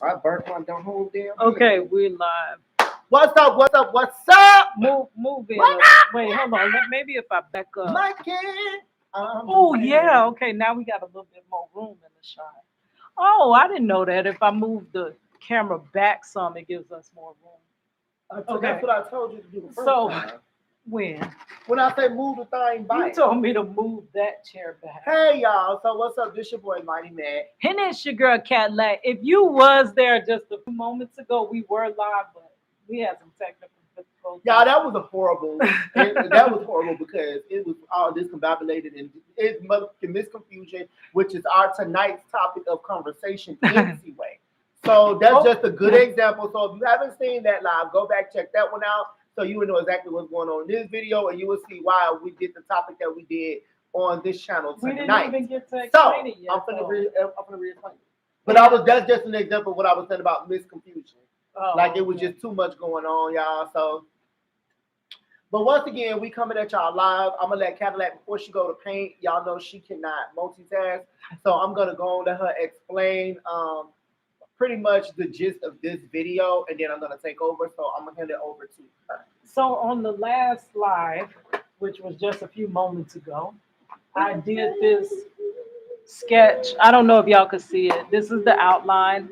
I burnt one. Don't hold damn. Okay, we're live. What's up? What's up? What's up? Move in. Wait, hold on. Maybe if I back up. My kid. Oh yeah. Okay, now we got a little bit more room in the shot. Oh, I didn't know that. If I move the camera back some, it gives us more room. Okay. That's what I told you to do the first So time. when I say move the thing back, you told me to move that chair back. Hey y'all. So what's up? This your boy Mighty Man. And it's your girl Cadillac. If you was there just a few moments ago, we were live, but we had some technical difficulties. Y'all, that was a horrible. That was horrible because it was all discombobulated and it's misconfusion, which is our tonight's topic of conversation anyway. So that's just a good example. So if you haven't seen that live, go back, check that one out. So you will know exactly what's going on in this video, and you will see why we did the topic that we did on this channel tonight. We didn't even get to explain it yet. I'm gonna re-explain it. But that's just an example of what I was saying about misconfusion. Like it was just too much going on, y'all. So, but once again, we coming at y'all live. I'm gonna let Cadillac before she go to paint. Y'all know she cannot multitask, so I'm gonna go and let her explain pretty much the gist of this video, and then I'm gonna take over. So I'm gonna hand it over to her. So on the last live, which was just a few moments ago, I did this sketch. I don't know if y'all could see it. This is the outline.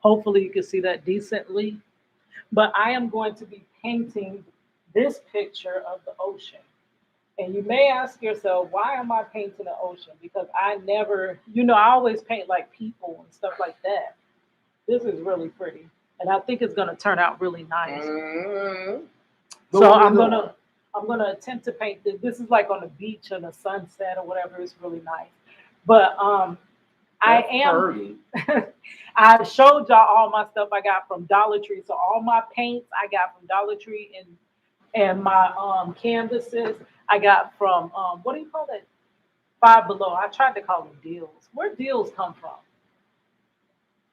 Hopefully you can see that decently. But I am going to be painting this picture of the ocean. And you may ask yourself, why am I painting the ocean? Because I never, I always paint like people and stuff like that. This is really pretty. And I think it's gonna turn out really nice. So I'm gonna attempt to paint this. This is like on the beach on a sunset or whatever. It's really nice. But I showed y'all all my stuff I got from Dollar Tree. So all my paints I got from Dollar Tree and my canvases I got from what do you call it? Five Below. I tried to call them deals. Where deals come from?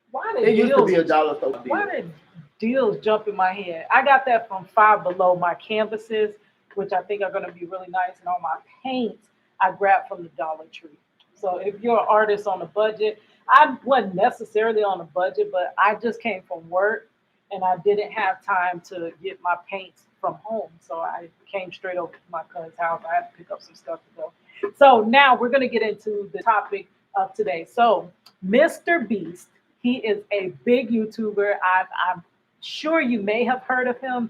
Why did used to be a dollar store deal. Why did deals jump in my head? I got that from Five Below. My canvases, which I think are going to be really nice, and all my paints I grabbed from the Dollar Tree. So if you're an artist on a budget, I wasn't necessarily on a budget, but I just came from work and I didn't have time to get my paints from home. So I came straight over to my cousin's house. I had to pick up some stuff to go. So now we're going to get into the topic of today. So MrBeast, he is a big YouTuber. I'm sure you may have heard of him,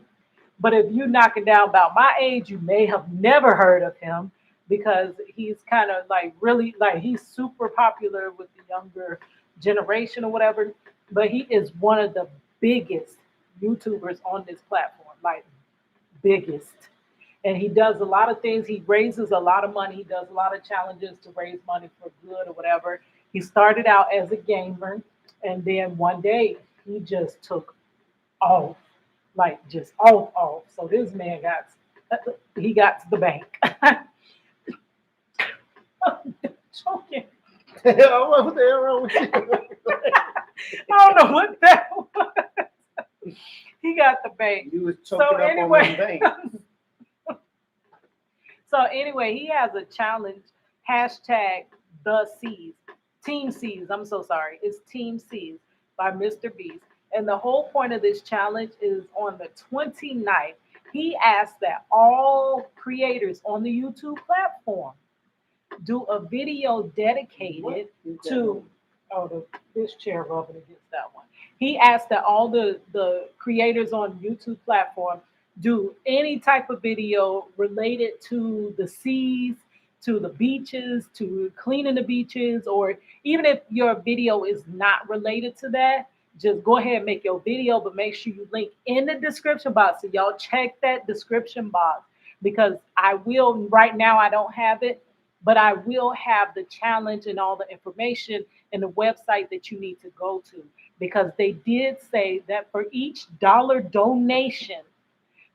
but if you're knocking down about my age, you may have never heard of him because he's kind of like really like he's super popular with the younger generation or whatever. But he is one of the biggest YouTubers on this platform, like biggest. And he does a lot of things. He raises a lot of money. He does a lot of challenges to raise money for good or whatever. He started out as a gamer. And then one day he just took off, like just off. So this man got to the bank. I'm joking. What the hell wrong with you? I don't know what that was. He got the bank. You was choking up on the bank. So anyway, he has a challenge, hashtag the Seas. Team Seas, I'm so sorry. It's Team Seas by MrBeast. And the whole point of this challenge is on the 29th, he asked that all creators on the YouTube platform do a video dedicated to, this chair rubbing against that one. He asked that all the creators on YouTube platform do any type of video related to the seas, to the beaches, to cleaning the beaches, or even if your video is not related to that, just go ahead and make your video, but make sure you link in the description box. So y'all check that description box because right now I don't have it, but I will have the challenge and all the information and the website that you need to go to because they did say that for each dollar donation,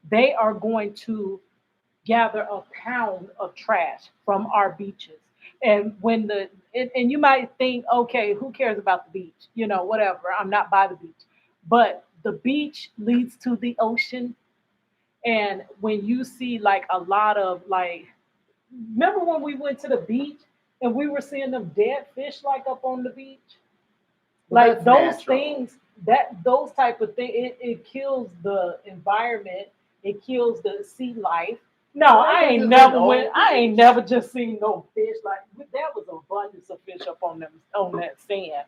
they are going to gather a pound of trash from our beaches. And and you might think, okay, who cares about the beach? Whatever. I'm not by the beach. But the beach leads to the ocean. And when you see like a lot of remember when we went to the beach and we were seeing them dead fish like up on the beach? Like those things those type of things, it kills the environment, it kills the sea life. No, I ain't never went. I ain't never just seen no fish. Like there was abundance of fish up on that sand,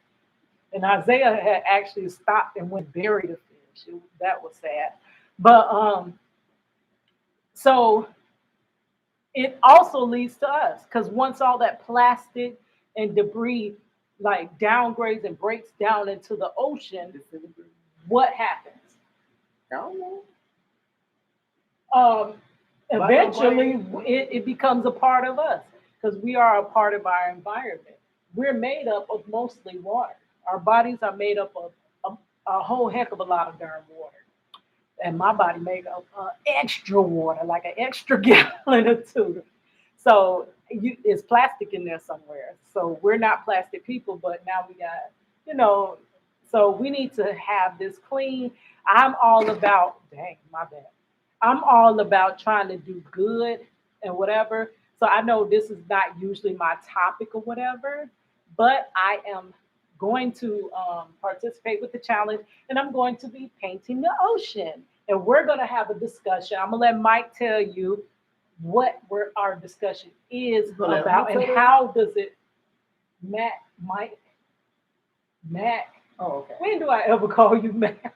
and Isaiah had actually stopped and went bury the fish. That was sad, but so it also leads to us because once all that plastic and debris like downgrades and breaks down into the ocean, what happens? I don't know. Eventually it becomes a part of us because we are a part of our environment. We're made up of mostly water. Our bodies are made up of a whole heck of a lot of darn water. And my body made up extra water, like an extra gallon or two. So it's plastic in there somewhere. So we're not plastic people, but now we got, so we need to have this clean. I'm all about, dang, my bad. I'm all about trying to do good and whatever. So I know this is not usually my topic or whatever, but I am going to participate with the challenge and I'm going to be painting the ocean. And we're going to have a discussion. I'm going to let Mike tell you what our discussion is about and how does it, Matt. Oh, okay. When do I ever call you Matt?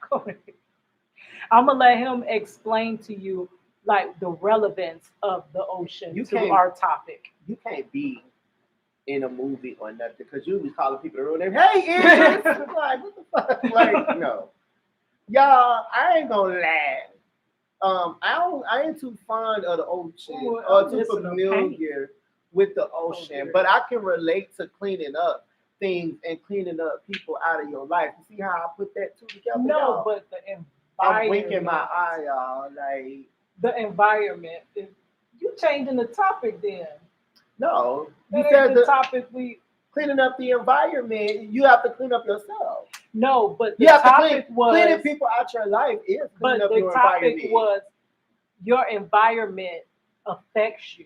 I'm going to let him explain to you like the relevance of the ocean to our topic. You can't be in a movie or nothing because you be calling people their real name. Hey, Idris! Like, what the fuck? Like, no. Y'all, I ain't gonna lie. I ain't too fond of the ocean or too familiar with the ocean, but I can relate to cleaning up things and cleaning up people out of your life. You see how I put that two together? No, y'all? but the environment. I'm winking my eye, y'all. Like the environment. You changing the topic then? No, you said the topic we cleaning up the environment. You have to clean up yourself. No, but the topic was cleaning people out your life is cleaning up your environment. But the topic was your environment affects you.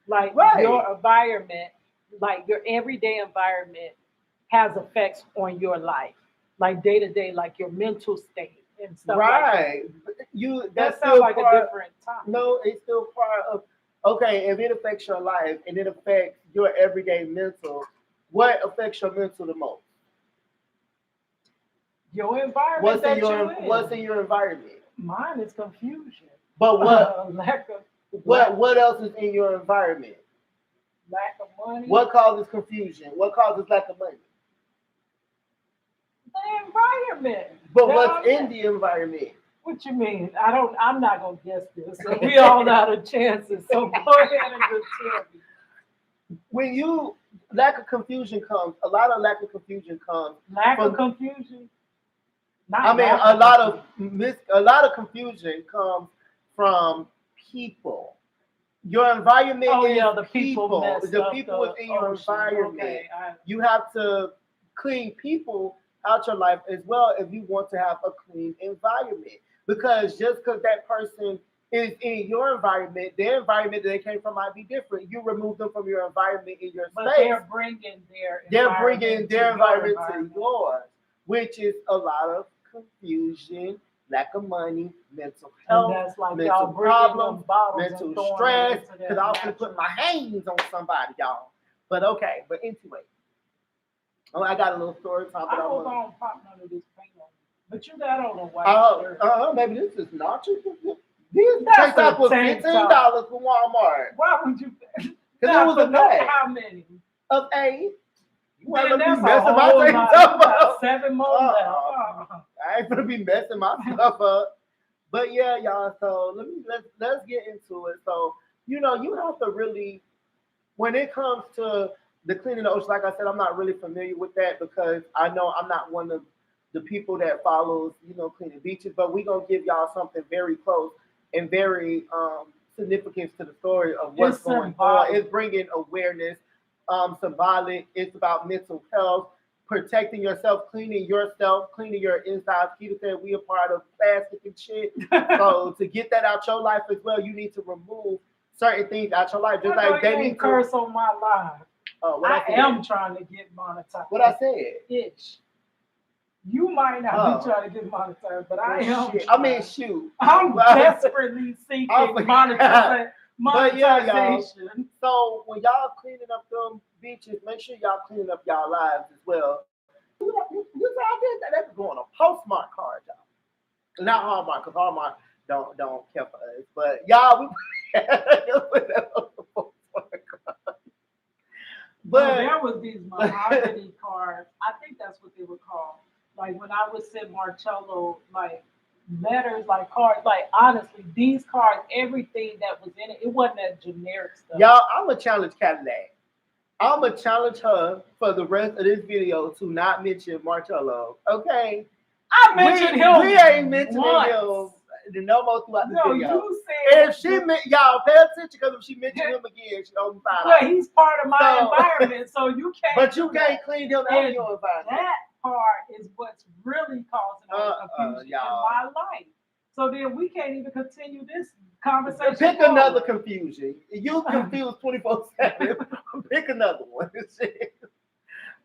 Like your environment, like your everyday environment has effects on your life. Like day to day, like your mental state and stuff right. Like that. That sounds like a different topic. No, it's still part of okay, if it affects your life and it affects your everyday mental, what affects your mental the most? Your environment. What's in your environment? Mine is confusion. But what lack of what else is in your environment? Lack of money. What causes confusion? What causes lack of money? The environment. But what's in the environment? What you mean? I'm not gonna guess this. So we all out of chances. So go ahead and just tell me. When you lack of confusion comes, a lot of lack of confusion comes. Lack of confusion. I mean, a lot of confusion comes from people. Your environment is the people. The people within your environment. Okay, you have to clean people out your life as well if you want to have a clean environment. Because just because that person is in your environment, their environment that they came from might be different. You remove them from your environment in your space. They're bringing their environment to yours, which is a lot of confusion, lack of money, mental health, like mental problems, mental stress. Because I also put my hands on somebody, y'all. But okay, but anyway. Oh, I got a little story time. I hope I don't pop none of this paint on you. But you got on a white shirt. Maybe this is not true. This tank top was $15 from Walmart. Why would you? Because it was a bag. How many? Of 8. You want to be messing my stuff up? 7 more left. I ain't gonna be messing my stuff up. But yeah, y'all. So let's get into it. So you have to really, when it comes to the cleaning the ocean, like I said, I'm not really familiar with that because I know I'm not one of the people that follows, cleaning beaches. But we're gonna give y'all something very close and very significance to the story of what's going on. It's bringing awareness. Symbolic. It's about mental health, protecting yourself, cleaning your insides. Keita said we are part of plastic and shit. So to get that out your life as well, you need to remove certain things out your life. Just like they need to curse on my life. I am trying to get monetized. What I said? Itch. You might not be trying to get monetized, but I am. Shit. I mean, shoot. I'm desperately seeking monetization. But yeah, y'all. So when y'all cleaning up them beaches, make sure y'all cleaning up y'all lives as well. You that's going on Postmark card, y'all. Not Hallmark, because Hallmark don't care for us. But y'all, we put that on the Postmark card. But there was these mahogany cards. I think that's what they were called. Like when I would send Marcello like letters, like cards, like honestly, these cards, everything that was in it, it wasn't that generic stuff. Y'all, I'm gonna challenge Cadillac. I'm gonna challenge her for the rest of this video to not mention Marcello. Okay? I mentioned him. We ain't mentioning him no more throughout the video. You said if she y'all pay attention, because if she mentioned him again, she owes me $5. But he's part of my environment, so you can't. But you can't clean him out of your environment. That part is what's really causing all the confusion in my life. So then we can't even continue this conversation. Pick another confusion. You confused 24/7. Pick another one.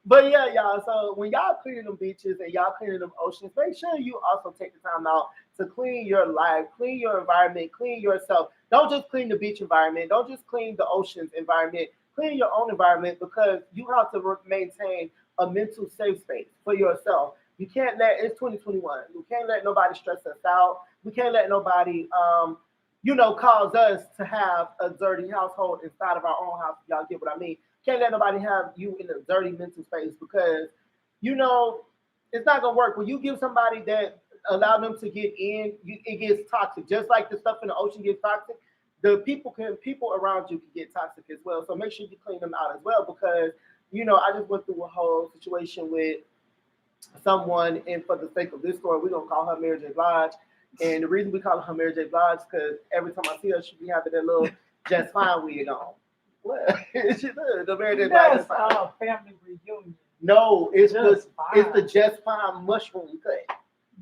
But yeah, y'all. So when y'all cleaning them beaches and y'all cleaning them oceans, make sure you also take the time out to clean your life, clean your environment, clean yourself. Don't just clean the beach environment. Don't just clean the oceans environment. Clean your own environment, because you have to maintain a mental safe space for yourself. You can't let, it's 2021. We can't let nobody stress us out. We can't let nobody, cause us to have a dirty household inside of our own house. Y'all get what I mean? Can't let nobody have you in a dirty mental space, because, it's not going to work. When you give somebody that, allow them to get in, it gets toxic. Just like the stuff in the ocean gets toxic, the people around you can get toxic as well. So make sure you clean them out as well, because, I just went through a whole situation with someone, and for the sake of this story, we're going to call her Mary J. Blige. And the reason we call her Mary J. Blige is because every time I see her, she be having that little Just Fine wig on. What? She does. The Mary J. Blige. That's family reunion. No, it's the Just Fine mushroom cut.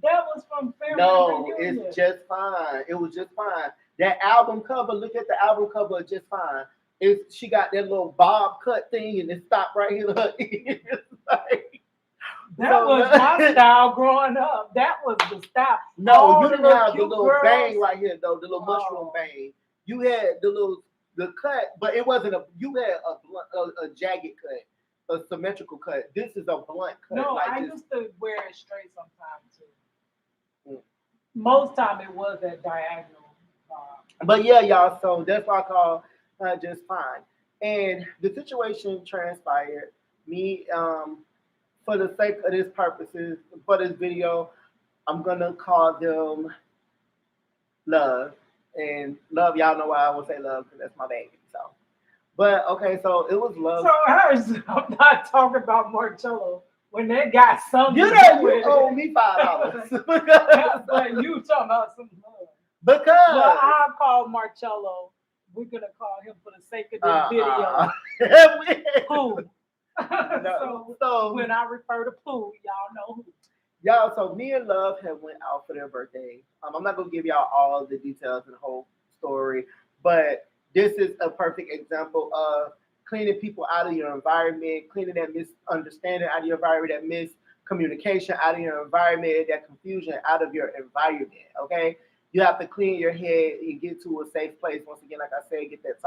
That was from family reunion. No, it's Just Fine. It was Just Fine. That album cover, look at the album cover of Just Fine. She got that little bob cut thing, and it stopped right here. That was my style growing up. That was the style. No, you didn't have the little bang right here, though. The little mushroom bang. You had the cut, but it wasn't you had a jagged cut, a symmetrical cut. This is a blunt cut. No, I used to wear it straight sometimes too. Most time it was that diagonal. But yeah, y'all. So that's why I call Just Fine. And the situation transpired. Me, for the sake of this purposes, for this video, I'm gonna call them Love. And Love, y'all know why I would say Love, because that's my baby. So, but okay, so it was Love. So I'm not talking about Marcello. When that guy something, you owe me $5. But you talking about some love. Because I'll call Marcello. We're gonna call him for the sake of this video. Pooh. So when I refer to Pooh, y'all know who. Y'all, so me and Love had went out for their birthday. I'm not gonna give y'all all the details and the whole story, but this is a perfect example of cleaning people out of your environment, cleaning that misunderstanding out of your environment, that miscommunication out of your environment, that confusion out of your environment. Okay, you have to clean your head and get to a safe place. Once again, like I said, get that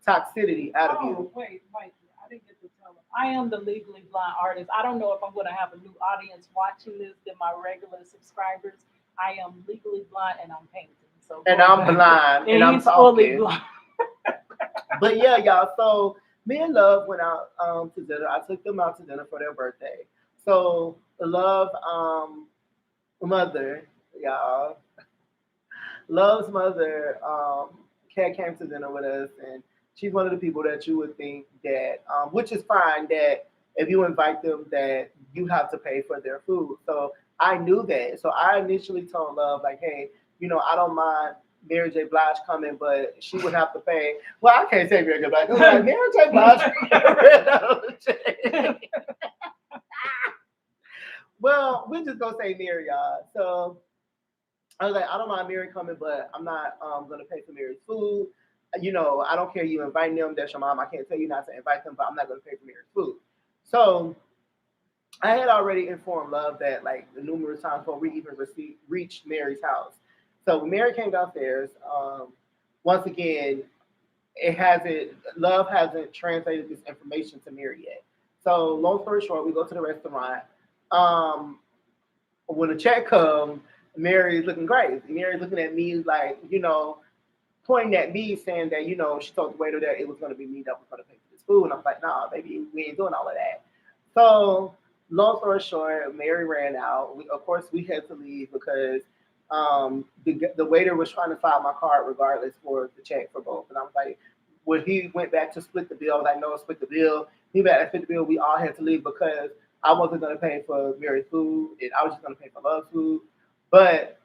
toxicity out of you. Wait, Mike. I didn't get to tell them. I am the legally blind artist. I don't know if I'm going to have a new audience watching this than my regular subscribers. I am legally blind and I'm painting. So I'm blind and I'm fully blind. But yeah, y'all. So me and Love went out to dinner. I took them out to dinner for their birthday. So Love mother, y'all. Love's mother came to dinner with us, and she's one of the people that you would think that, which is fine, that if you invite them, that you have to pay for their food. So I knew that. So I initially told Love, like, hey, I don't mind Mary J. Blige coming, but she would have to pay. Well, I can't say Mary J. Blige. Like, Mary J. Blige. Well, we're just going to say Mary, y'all. So I was like, I don't mind Mary coming, but I'm not going to pay for Mary's food. I don't care you inviting them. That's your mom. I can't tell you not to invite them, but I'm not going to pay for Mary's food. So I had already informed Love that like the numerous times before we even reached Mary's house. So when Mary came downstairs, once again, it hasn't Love hasn't translated this information to Mary yet. So long story short, we go to the restaurant. Um, when the check comes, Mary's looking crazy. Mary's looking at me like, pointing at me saying that, she told the waiter that it was gonna be me that was gonna pay for this food. And I'm like, nah, baby, we ain't doing all of that. So long story short, Mary ran out. Of course, we had to leave because the waiter was trying to file my card regardless for the check for both. And I was like, when he went back to split the bill, I was like, no, split the bill. He back to split the bill. We all had to leave because I wasn't going to pay for Mary's food and I was just going to pay for Love's food. But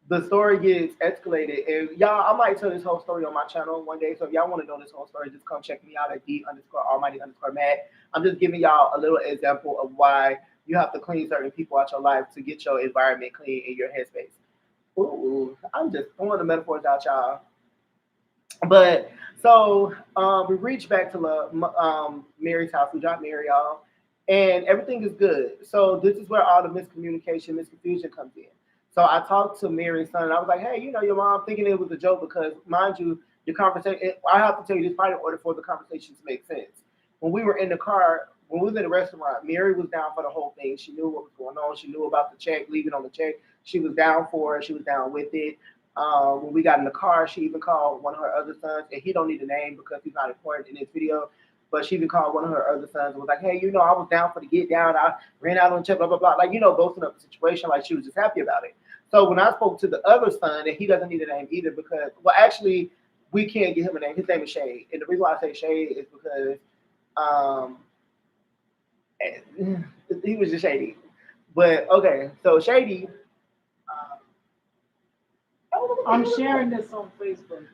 the story gets escalated. And y'all, I might tell this whole story on my channel one day. So if y'all want to know this whole story, just come check me out at d_almighty_Matt. I'm just giving y'all a little example of why you have to clean certain people out your life to get your environment clean in your headspace. Ooh, I'm just throwing the metaphors out, y'all. But so we reached back to Mary's house. We dropped Mary off, and everything is good. So this is where all the miscommunication, misconfusion comes in. So I talked to Mary's son, and I was like, "Hey, your mom thinking it was a joke because, mind you, the conversation. I have to tell you this part in order for the conversation to make sense. When we were in the car, when we was in the restaurant, Mary was down for the whole thing. She knew what was going on. She knew about the check, leaving on the check. She was down for it. She was down with it. When we got in the car, she even called one of her other sons, and he don't need a name because he's not important in this video. But she even called one of her other sons and was like, "Hey, I was down for the get down. I ran out on the check, blah blah blah." Like, boasting up the situation, like she was just happy about it. So when I spoke to the other son, and he doesn't need a name either because, well, actually, we can't give him a name. His name is Shade, and the reason why I say Shade is because um, he was just shady. But okay, so Shady. I'm sharing this on Facebook.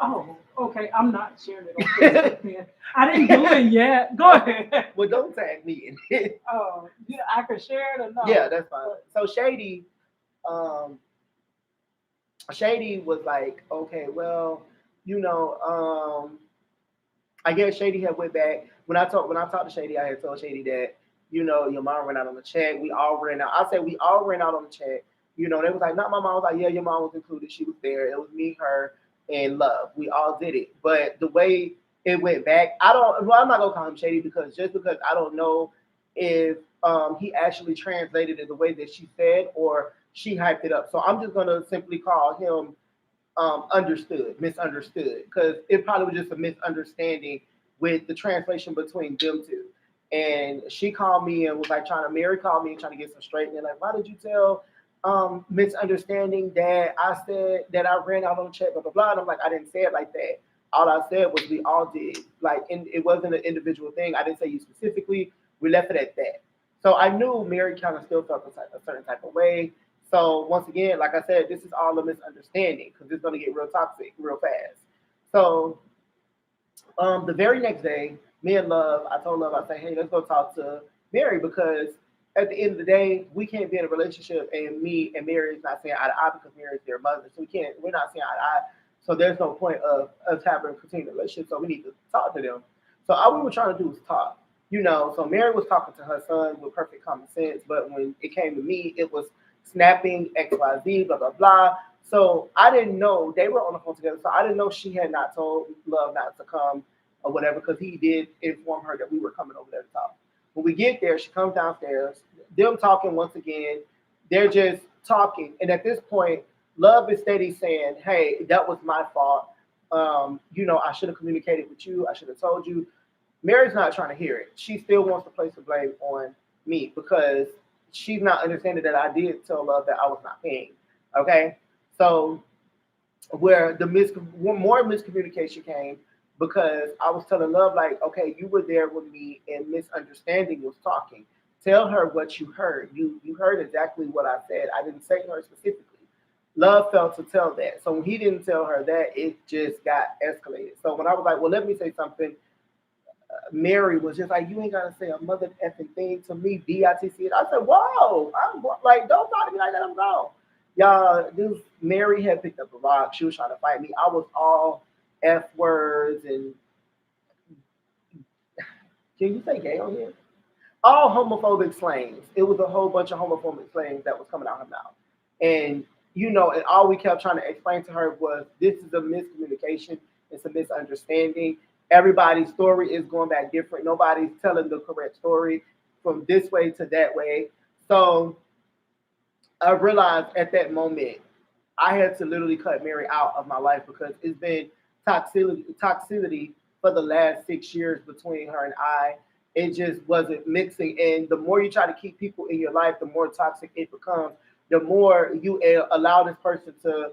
Oh, okay. I'm not sharing it on Facebook then. I didn't do it yet. Go ahead. Well, don't tag me in it. Oh, yeah, I can share it or not? Yeah, that's fine. So um, Shady was like, okay, well, I guess Shady had went back when I talked to Shady. I had told Shady that your mom ran out on the check. We all ran out. I said we all ran out on the check. They was like, not my mom. I was like, yeah, your mom was included. She was there. It was me, her, and Love. We all did it. But the way it went back, I'm not gonna call him Shady because I don't know if he actually translated it the way that she said or she hyped it up. So I'm just gonna simply call him misunderstood, because it probably was just a misunderstanding with the translation between them two. And she called me and was like Mary called me and trying to get some straightening. Like, why did you tell misunderstanding that I said that I ran out on the check, blah, blah, blah. And I'm like, I didn't say it like that. All I said was we all did. Like, it wasn't an individual thing. I didn't say you specifically. We left it at that. So I knew Mary kind of still felt a certain type of way. So once again, like I said, this is all a misunderstanding because it's going to get real toxic real fast. So the very next day, me and Love, I told Love, I said, hey, let's go talk to Mary because at the end of the day, we can't be in a relationship and me and Mary is not saying eye to eye because Mary is their mother. So we're not saying eye to eye. So there's no point of us having a continued relationship. So we need to talk to them. So all we were trying to do was talk. So Mary was talking to her son with perfect common sense, but when it came to me, it was snapping XYZ, blah, blah, blah. So I didn't know they were on the phone together. So I didn't know she had not told Love not to come or whatever, because he did inform her that we were coming over there to talk. When we get there, she comes downstairs. Them talking once again. They're just talking. And at this point, Love is steady saying, hey, that was my fault. I should have communicated with you. I should have told you. Mary's not trying to hear it. She still wants to place the blame on me because she's not understanding that I did tell Love that I was not paying. Okay? So where more miscommunication came, because I was telling Love, like, okay, you were there with me and misunderstanding was talking. Tell her what you heard. You heard exactly what I said. I didn't say her specifically. Love felt to tell that. So when he didn't tell her that, it just got escalated. So when I was like, well, let me say something, Mary was just like, you ain't got to say a mother effing thing to me, B-I-T-C. I said, whoa, I'm like, don't talk to me like that, I'm gone. Y'all, Mary had picked up a rock. She was trying to fight me. I was all F words and can you say gay on here? all homophobic slangs. It was a whole bunch of homophobic slangs that was coming out her mouth. And and all we kept trying to explain to her was this is a miscommunication, it's a misunderstanding. Everybody's story is going back different. Nobody's telling the correct story from this way to that way. So I realized at that moment I had to literally cut Mary out of my life because it's been toxicity for the last 6 years between her and I. It just wasn't mixing. And the more you try to keep people in your life, the more toxic it becomes. The more you allow this person to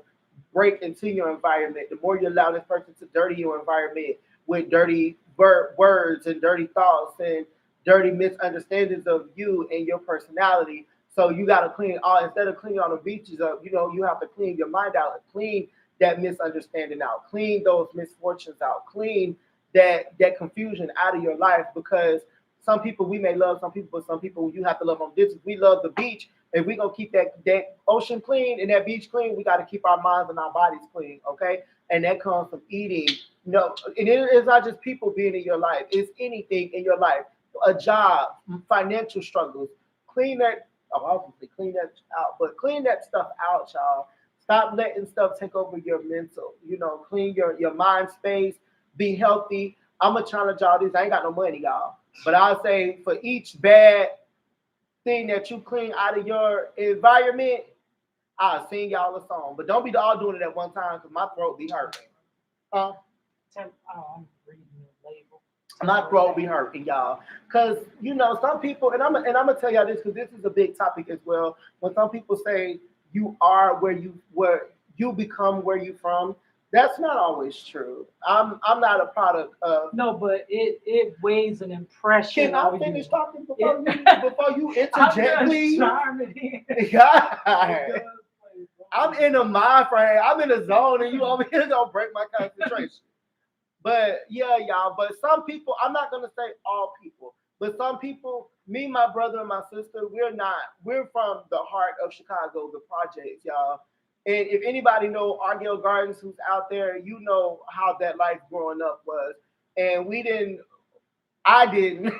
break into your environment, the more you allow this person to dirty your environment with dirty words and dirty thoughts and dirty misunderstandings of you and your personality. So you got to clean all, instead of cleaning all the beaches up, you have to clean your mind out, clean that misunderstanding out, clean those misfortunes out, clean that confusion out of your life, because some people we may love some people, but some people you have to love on distance. We love the beach. If we're gonna keep that ocean clean and that beach clean, we got to keep our minds and our bodies clean, okay? And that comes from eating. And it's not just people being in your life, it's anything in your life, a job, financial struggles. Clean that, obviously clean that out, but clean that stuff out, y'all. Stop letting stuff take over your mental, clean your mind space, be healthy. I'm gonna challenge y'all this. I ain't got no money, y'all. But I'll say for each bad thing that you clean out of your environment, I'll sing y'all a song. But don't be all doing it at one time because my throat be hurting. I'm reading the label. My throat be hurting, y'all. Because, some people, and I'm gonna tell y'all this because this is a big topic as well. When some people say you are where you become where you from, that's not always true. I'm not a product of. No, but it weighs an impression. Can I finish talking before you interject, please? God. I'm in a mind frame. I'm in a zone, and you over here gonna break my concentration. But yeah, y'all. But some people, I'm not gonna say all people, but some people, me, my brother, and my sister, we're from the heart of Chicago, the projects, y'all. And if anybody know Argyle Gardens who's out there, you know how that life growing up was. And I didn't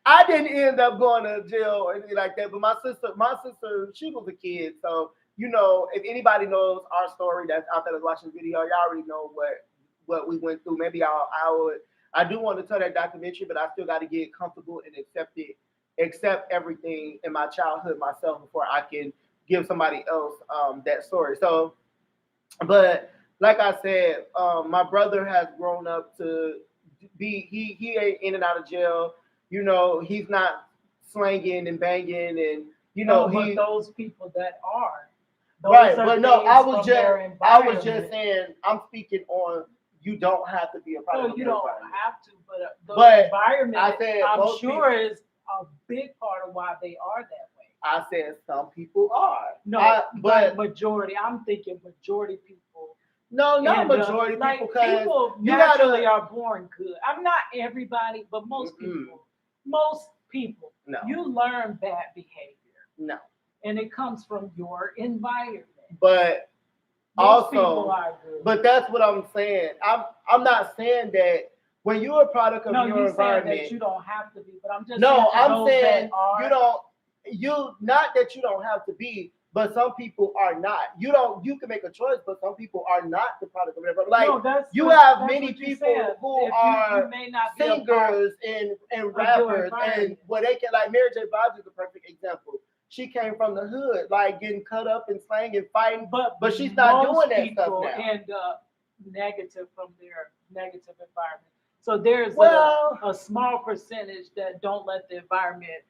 I didn't end up going to jail or anything like that. But my sister, she was a kid. So, if anybody knows our story that's out there that's watching the video, y'all already know what we went through. Maybe I do want to tell that documentary, but I still got to get comfortable and accept everything in my childhood myself before I can give somebody else that story. So, but like I said, my brother has grown up to be, he ain't in and out of jail. He's not slanging and banging and, but those people that are. Right, but no, I was just saying, I'm speaking on, you don't have to be a part of the environment. No, you don't have to, but the environment, I'm sure, is a big part of why they are that way. I said some people are. No, but majority. I'm thinking majority people. No, not majority people. Because people naturally are born good. I'm not everybody, but most people. Most people. No. You learn bad behavior. No. And it comes from your environment. But most people are good. But that's what I'm saying. I'm not saying that when you're a product of your environment. That you don't have to be. But I'm just I'm saying you don't. Not that you don't have to be, but some people are not. You can make a choice, but some people are not the product of whatever. Like you have many people who are singers and rappers and what they can, like Mary J. Blige is a perfect example. She came from the hood, like getting cut up and slang and fighting, but she's not doing that stuff now. And negative from their negative environment. So there's a small percentage that don't let the environment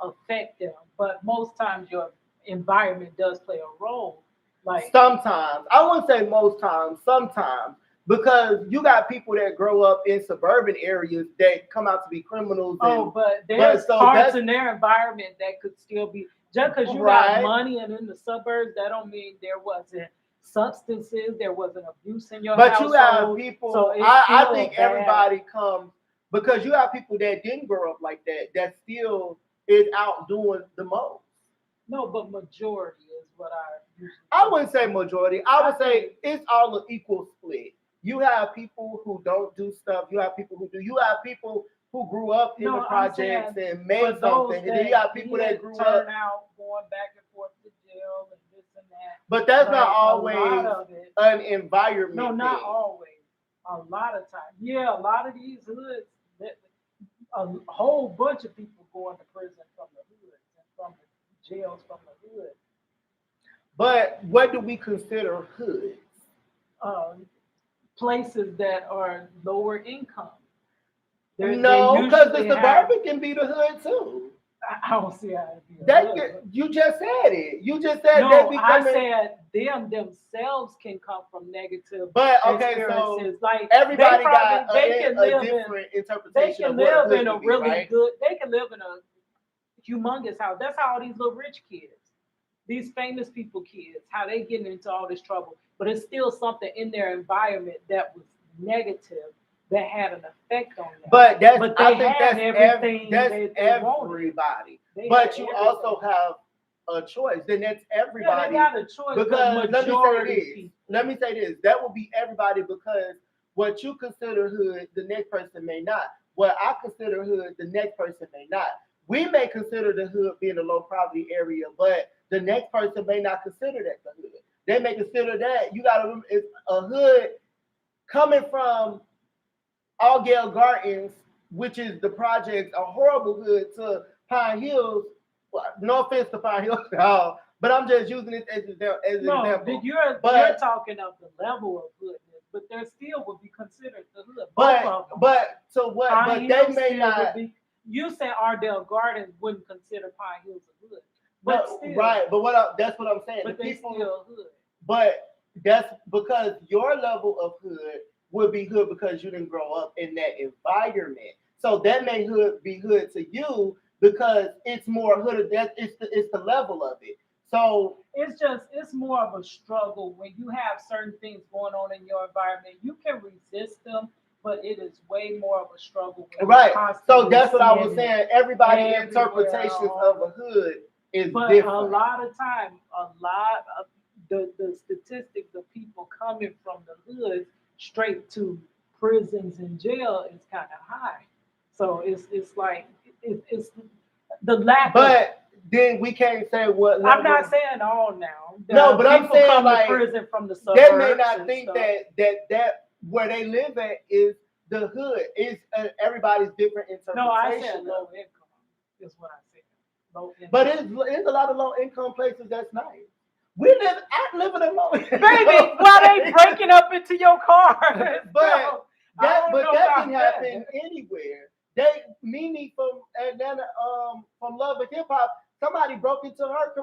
affect them, but most times your environment does play a role. Like sometimes, I wouldn't say most times, sometimes, because you got people that grow up in suburban areas that come out to be criminals. But there's parts in their environment that could still be, just because you got money and in the suburbs, that don't mean there wasn't substances, there wasn't abuse in your household. But you have people. So I think everybody comes because you have people that didn't grow up like that still is out doing the most. No, but majority is what I wouldn't say majority. I would say it's all an equal split. You have people who don't do stuff. You have people who do. You have people who grew up in No, the I'm projects saying and made for those something, and then you got people that did grew turn up. out going back and forth to jail and this and that. But that's not Like, always a lot of it. an environment. No, not thing. always. A lot of times. Yeah, a lot of these hoods, a whole bunch of people going to prison from the hoods and from the jails from the hood. But what do we consider hoods? Places that are lower income. No, because the suburban can be the hood too. I don't see how it be. You just said it. You just said no. they becoming. I said them themselves can come from negative but okay, experiences. So like everybody got they can live a different interpretation. They can of what live in a be, really right? good. They can live in a humongous house. That's how all these little rich kids, these famous people kids, how they getting into all this trouble. But it's still something in their environment that was negative that had an effect on them. But that's I think that's everything. That's they everybody. But you also have a choice. Then that's everybody. Yeah, they got a choice. Because let me say this. That will be everybody because what you consider hood, the next person may not. What I consider hood, the next person may not. We may consider the hood being a low poverty area, but the next person may not consider that the hood. They may consider that you got a hood coming from Allgale Gardens, which is the projects, a horrible hood, to Pine Hills. Well, no offense to Pine Hills at all, but I'm just using it as an example. You're talking of the level of hoodness, but there still would be considered the hood. But they may not. You said Ardell Gardens wouldn't consider Pine Hills a hood, but still, right? But that's what I'm saying. But they still hood. But that's because your level of hood would be hood because you didn't grow up in that environment. So that may be hood to you because it's more hood. It's the level of it. So it's more of a struggle when you have certain things going on in your environment. You can resist them, but it is way more of a struggle. Right. So that's what I was saying. Everybody's interpretation of a hood is different. A lot of time, the statistics of people coming from the hood straight to prisons and jail is kind of high. So it's like it's the lack. But then we can't say what. I'm not saying all now. No, but I'm saying come like to prison from the suburbs. They may not think that where they live at is the hood. It's everybody's different interpretation. No, I said low income. Is what I said. Low income. But it's a lot of low income places that's nice. I live in a low income. Baby, why they breaking up into your car? But that can happen anywhere. Mimi from Atlanta, from Love and Hip Hop, somebody broke into her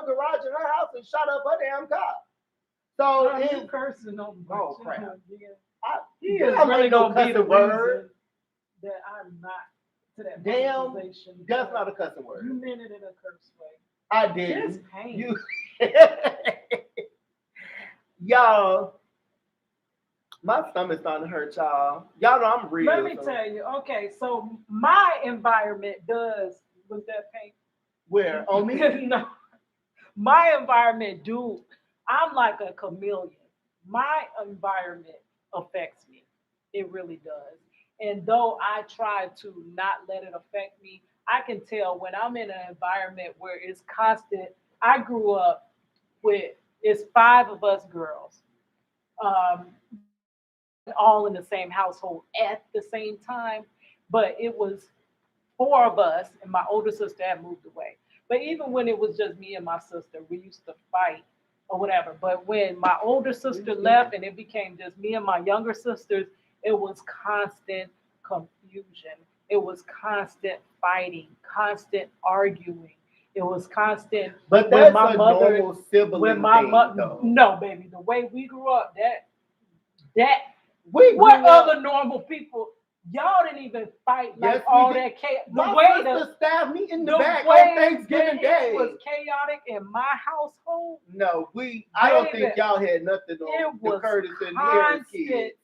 garage in her house and shot up her damn car. So it's cursing on me. Oh crap! He is really gonna be the word that I'm not to that. Damn, that's not a cussing word. You meant it in a curse way. I did. It's pain. Y'all, my stomach's starting to hurt, y'all. Y'all know I'm real. Let me tell you. Okay, so my environment was that pain? Where? On me? No. My environment, dude, I'm like a chameleon. My environment affects me. It really does. And though I try to not let it affect me, I can tell when I'm in an environment where it's constant. I grew up with, it's 5 of us girls, all in the same household at the same time, but it was 4 of us, and my older sister had moved away. But even when it was just me and my sister, we used to fight or whatever. But when my older sister left and it became just me and my younger sisters, it was constant confusion. It was constant fighting, constant arguing. It was constant. But that's my mother, normal sibling when my mother. No, baby, the way we grew up, what other normal people? Y'all didn't even fight like all that chaos. My sister stabbed me in the back on Thanksgiving Day. It was chaotic in my household. No, I don't think y'all had nothing on the Curtis and Harris kids.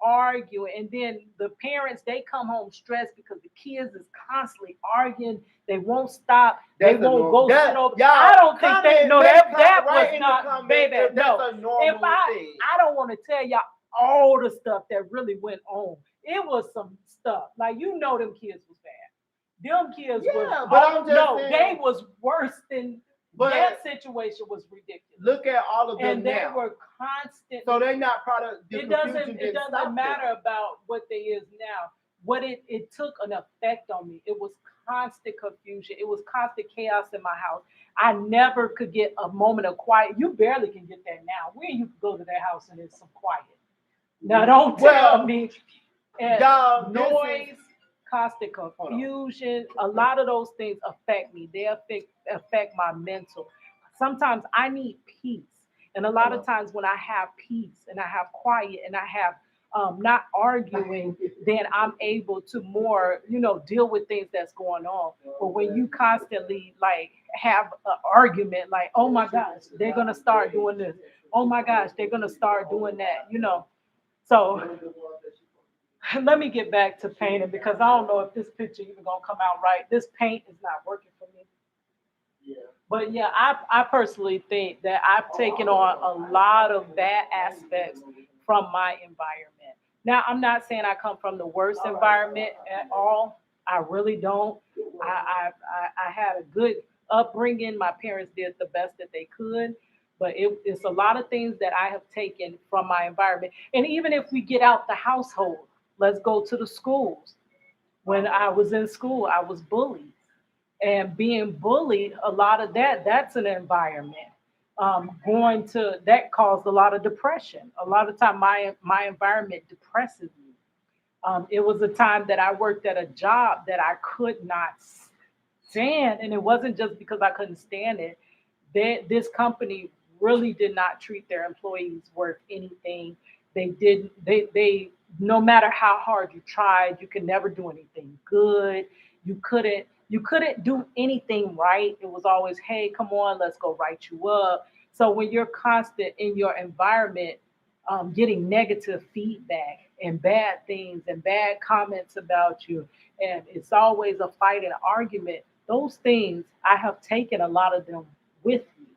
Arguing, and then the parents, they come home stressed because the kids is constantly arguing. They won't stop. They won't go sit over. I don't think they know that was not, baby. No, if I don't want to tell y'all all the stuff that really went on it was some stuff. Like, you know, them kids was bad. Them kids Yeah, was, but I'm just no, saying, they was worse than, but that situation was ridiculous. look at all of them And they now. were constantly. So they're not product. It doesn't matter about what they is now. What it took an effect on me. It was constant confusion. It was constant chaos in my house. I never could get a moment of quiet. You barely can get that now. Where you could go to their house and there's some quiet. Now don't tell me. And y'all, noise, constant confusion. A lot of those things affect me. They affect my mental. Sometimes I need peace. And a lot of times when I have peace and I have quiet and I have not arguing, then I'm able to more, deal with things that's going on. But when you constantly like have an argument, like, oh my gosh, they're gonna start doing this. Oh my gosh, they're gonna start doing that. So let me get back to painting because I don't know if this picture even gonna come out right. This paint is not working for me. But yeah, I personally think that I've taken on a lot of bad aspects from my environment. Now, I'm not saying I come from the worst environment at all. I really don't. I had a good upbringing. My parents did the best that they could, but it's a lot of things that I have taken from my environment. And even if we get out the household, let's go to the schools. When I was in school, I was bullied, and being bullied, a lot of that's an environment. Going to that caused a lot of depression. A lot of time my environment depresses me. It was a time that I worked at a job that I could not stand, and it wasn't just because I couldn't stand it. This company really did not treat their employees worth anything. They didn't. They no matter how hard you tried, you could never do anything good. You couldn't do anything right. It was always, hey, come on, let's go write you up. So when you're constant in your environment, getting negative feedback and bad things and bad comments about you, and it's always a fight and argument, those things, I have taken a lot of them with me.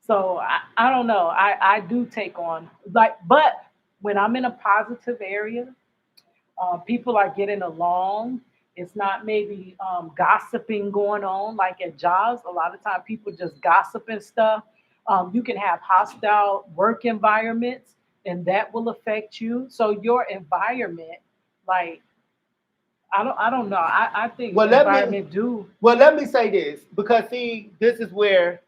So I don't know. I do take on, like, but when I'm in a positive area, people are getting along. It's not maybe gossiping going on like at jobs. A lot of time people just gossip and stuff. You can have hostile work environments, and that will affect you. So your environment, like, I don't know. I think Well, environment do. Well, let me say this because see, this is where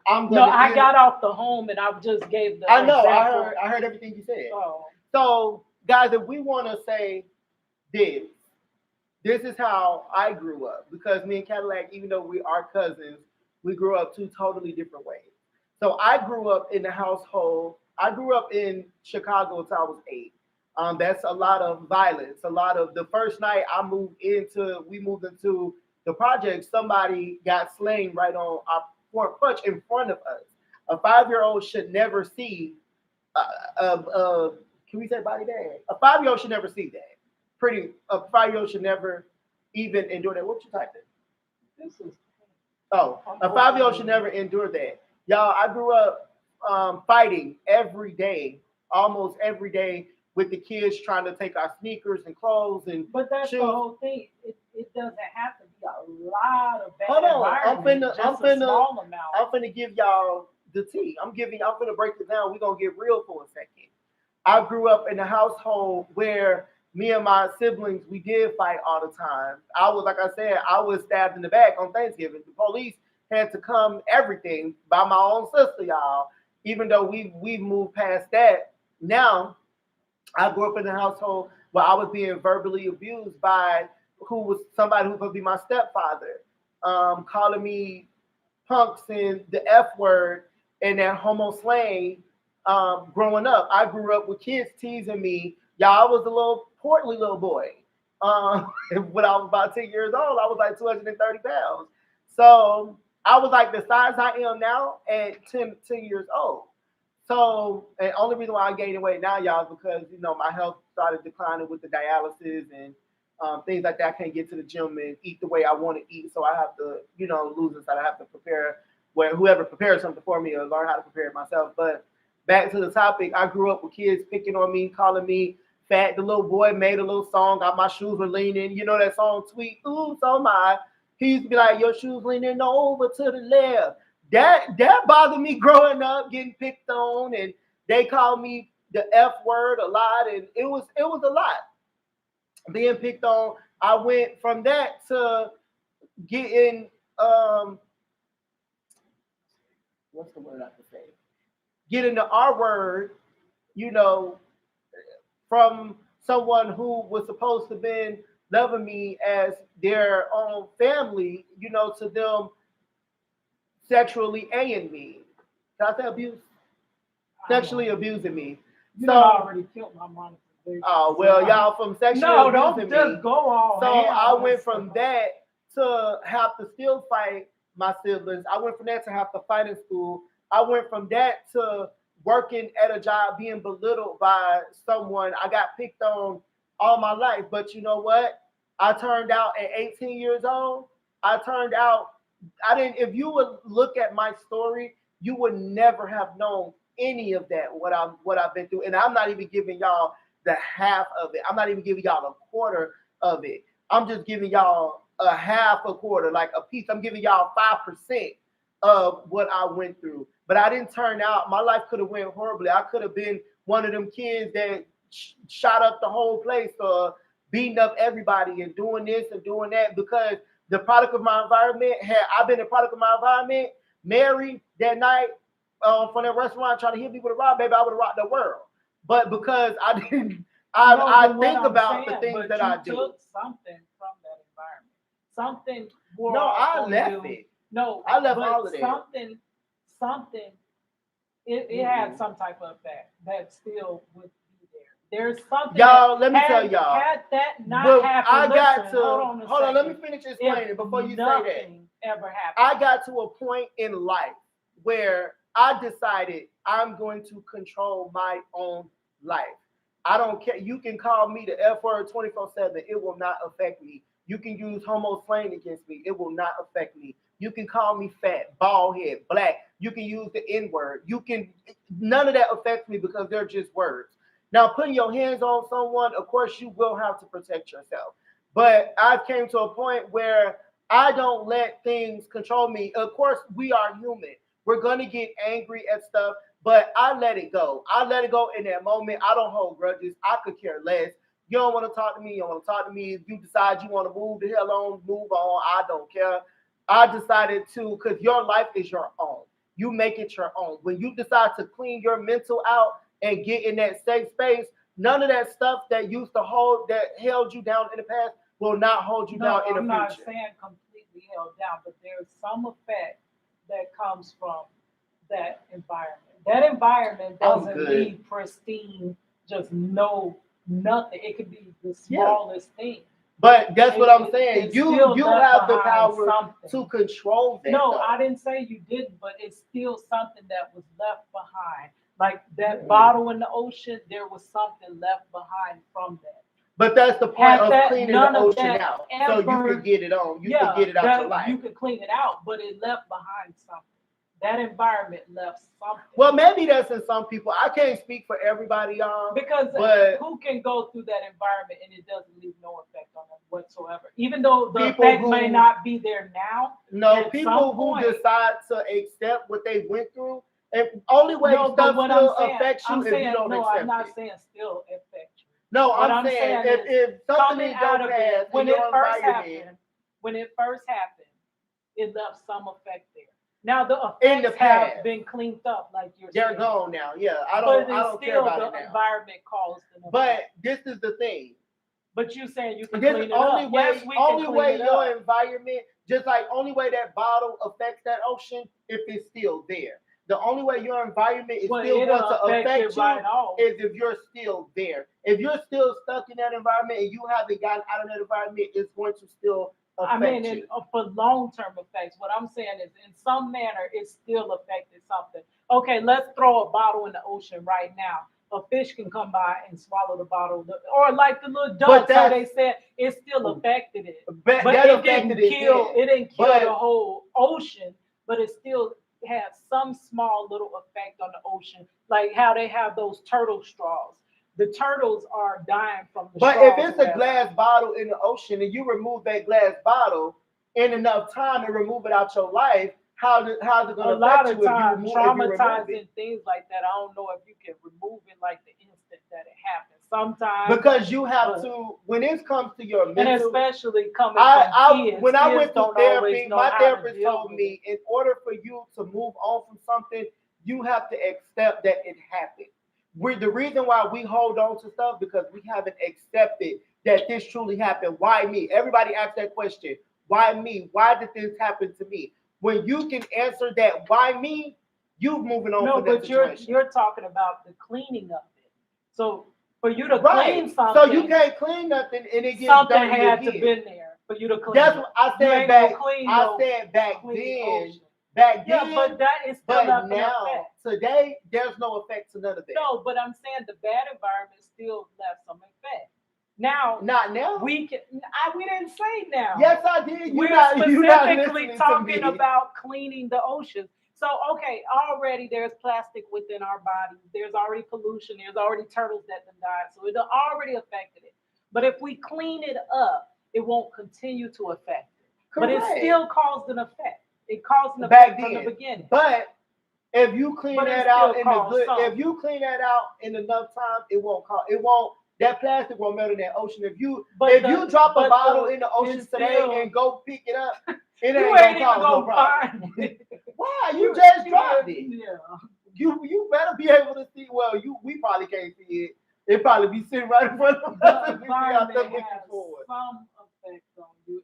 I'm No, gonna. I got off the home and I just gave the. I know. Exact I heard everything you said. Oh. So, guys, if we want to say this is how I grew up because me and Cadillac, even though we are cousins, we grew up two totally different ways. So I grew up in the household. I grew up in Chicago until I was 8. That's a lot of violence. A lot of the first night we moved into the project. Somebody got slain right on our front porch in front of us. A 5-year-old should never see. Can we say body bag? A 5-year-old should never see that. A 5-year-old should never even endure that. What you typing? A 5-year-old should never endure that. Y'all, I grew up fighting every day, almost every day, with the kids trying to take our sneakers and clothes and But that's shoes. the whole thing. It doesn't have to be a lot of bad Hold on, I'm finna give y'all the tea. I'm finna break it down. We're gonna get real for a second. I grew up in a household where me and my siblings, we did fight all the time. Like I said, I was stabbed in the back on Thanksgiving. The police had to come everything by my own sister, y'all. Even though we've moved past that, now I grew up in a household where I was being verbally abused by somebody who was going to be my stepfather, calling me punks and the F word and that homo slang. Growing up, I grew up with kids teasing me. Y'all, I was a little portly little boy. When I was about 10 years old, I was like 230 pounds. So I was like the size I am now at 10 years old. So, and only reason why I gained weight now, y'all, is because, my health started declining with the dialysis and things like that. I can't get to the gym and eat the way I want to eat. So I have to, lose inside. I have to prepare where whoever prepares something for me or learn how to prepare it myself. But back to the topic, I grew up with kids picking on me, calling me Fat the little boy made a little song. Got my shoes were leaning. You know that song, Sweet Ooh, so my. He used to be like, your shoes leaning over to the left. That bothered me growing up, getting picked on, and they called me the F word a lot, and it was a lot being picked on. I went from that to getting what's the word I can say? Getting the R word, you know, from someone who was supposed to been loving me as their own family, you know, to them sexually A-ing me. Can I say abuse? Sexually abusing me. You so, already killed my mom. Oh well, y'all from sexually abusing me. Don't just go all. So I went from that to have to still fight my siblings. I went from that to have to fight in school. I went from that to working at a job, being belittled by someone. I got picked on all my life. But you know what? I turned out at 18 years old. If you would look at my story, you would never have known any of that, what I've been through. And I'm not even giving y'all the half of it. I'm not even giving y'all a quarter of it. I'm just giving y'all a half a quarter, like a piece. I'm giving y'all 5% of what I went through. But I didn't turn out. My life could have went horribly. I could have been one of them kids that shot up the whole place or beating up everybody and doing this and doing that because the product of my environment I've been a product of my environment. Mary that night from that restaurant trying to hit me with a rock, baby, I would have rocked the world. But because I didn't, I think about the things that I do. You took something from that environment. Something. No, I left it. No, I left all of it. Something. It had some type of effect that still would be there. There's something. Y'all, let me tell y'all. Had that not happened, hold on. Let me finish explaining before you say that. Ever happened. I got to a point in life where I decided I'm going to control my own life. I don't care. You can call me the F word 24/7. It will not affect me. You can use homo slang against me. It will not affect me. You can call me fat, bald head, black. You can use the N word. None of that affects me because they're just words. Now, putting your hands on someone, of course, you will have to protect yourself. But I came to a point where I don't let things control me. Of course, we are human. We're going to get angry at stuff, but I let it go. I let it go in that moment. I don't hold grudges. I could care less. You don't want to talk to me. You don't want to talk to me. If you decide you want to move the hell on, move on. I don't care. I decided to, because your life is your own. You make it your own. When you decide to clean your mental out and get in that safe space, none of that stuff that used to held you down in the past will not hold you down in the future. I'm not saying completely held down, but there's some effect that comes from that environment. That environment doesn't leave pristine, just nothing. It could be the smallest thing. But that's what I'm saying. You have the power to control that. No, I didn't say you didn't, but it's still something that was left behind. Like that bottle in the ocean, there was something left behind from that. But that's the point of cleaning the ocean out. So you can get it on. You can get it out your life. You can clean it out, but it left behind something. That environment left something. Well, maybe that's in some people. I can't speak for everybody, y'all. Because who can go through that environment and it doesn't leave no effect on them whatsoever? Even though the effect may not be there now. No, people who decide to accept what they went through, and only way stuff still affects you if you don't accept it. No, I'm not saying still affect you. No, I'm saying if something out of it when it first happened, it left some effect there. Now the effects have been cleaned up, like you're saying. They're gone now. Yeah, I don't care about it now. The environment caused them. But this is the thing. But you saying you can clean it up. Only way your environment, just like only way that bottle affects that ocean, if it's still there. The only way your environment is still going to affect you is if you're still there. If you're still stuck in that environment and you haven't gotten out of that environment, it's going to still affect you. For long-term effects, what I'm saying is in some manner, it still affected something. Okay, let's throw a bottle in the ocean right now. A fish can come by and swallow the bottle. Or like the little ducks, how they said, it still affected it. But it didn't kill the whole ocean, but it still had some small little effect on the ocean, like how they have those turtle straws. the turtles are dying from the But straws if it's or a whatever. glass bottle in the ocean and you remove that glass bottle in enough time and remove it out your life, how's it going A to lot affect of you times, if you remove it? traumatizing things like that, I don't know if you can remove it like the instant that it happens. Sometimes, Because you have to, when it comes to your and mental, especially coming from kids, when I kids went through don't always therapy, know my how to therapist deal told with me in order for you to move on from something, you have to accept that it happened. The reason why we hold on to stuff because we haven't accepted that this truly happened. Why me? Everybody asks that question. Why me? Why did this happen to me? When you can answer that, why me? You're moving on No, from that but situation. you're talking about the cleaning of it. So for you to Right. clean something, So you can't clean nothing and it gets something dirty had to again. been there for you to clean. That's it. what I You said ain't back. gonna clean I no said back clean then. ocean. Back Yeah, then. but that is still But not gonna now, affect. today, there's no effect to none of that. No, but I'm saying the bad environment still left some effect. Now, Not now. we didn't say now. Yes, I did. We're You're not specifically listening talking to me. about cleaning the ocean. So, okay, already there's plastic within our bodies. There's already pollution. There's already turtles that have died. So it already affected it. But if we clean it up, it won't continue to affect it. But it still caused an effect. It caused an effect from the beginning. But if you clean But it that still out in the caused good, some. if you clean that out in enough time, it won't. That plastic won't melt in that ocean. If you drop a bottle in the ocean today and go pick it up, it you ain't even gonna cause no go problem. find it. Why? You just dropped it. Yeah. You better be able to see. Well, we probably can't see it. It probably be sitting right in front of us. The environment has some effect on you.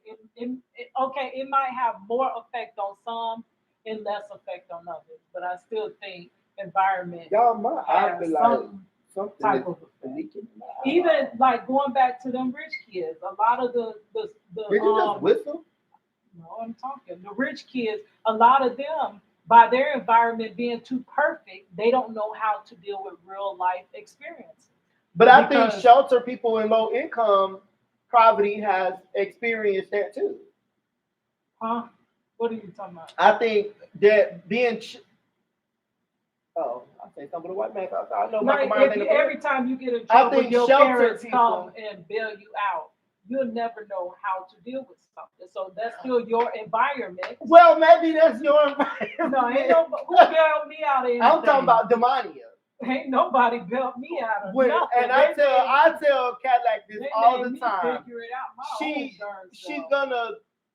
Okay, it might have more effect on some and less effect on others, but I still think environment. Y'all, my eye feel like something type of leaking. Even like going back to them rich kids, a lot of the Did you just whistle? No, I'm talking. The rich kids, a lot of them, by their environment being too perfect, they don't know how to deal with real life experiences. But I think shelter people in low income poverty has experienced that too. Huh? What are you talking about? I think that being I say something with a white man. I know like every time you get in trouble, your parents come and bail you out. You'll never know how to deal with something. So that's still your environment. Well, maybe that's your environment. No, ain't nobody who bailed me out of anything. I'm talking about Demonia. Ain't nobody bailed me out of nothing. And I tell Kat like this all the time. Figure it out she's gonna.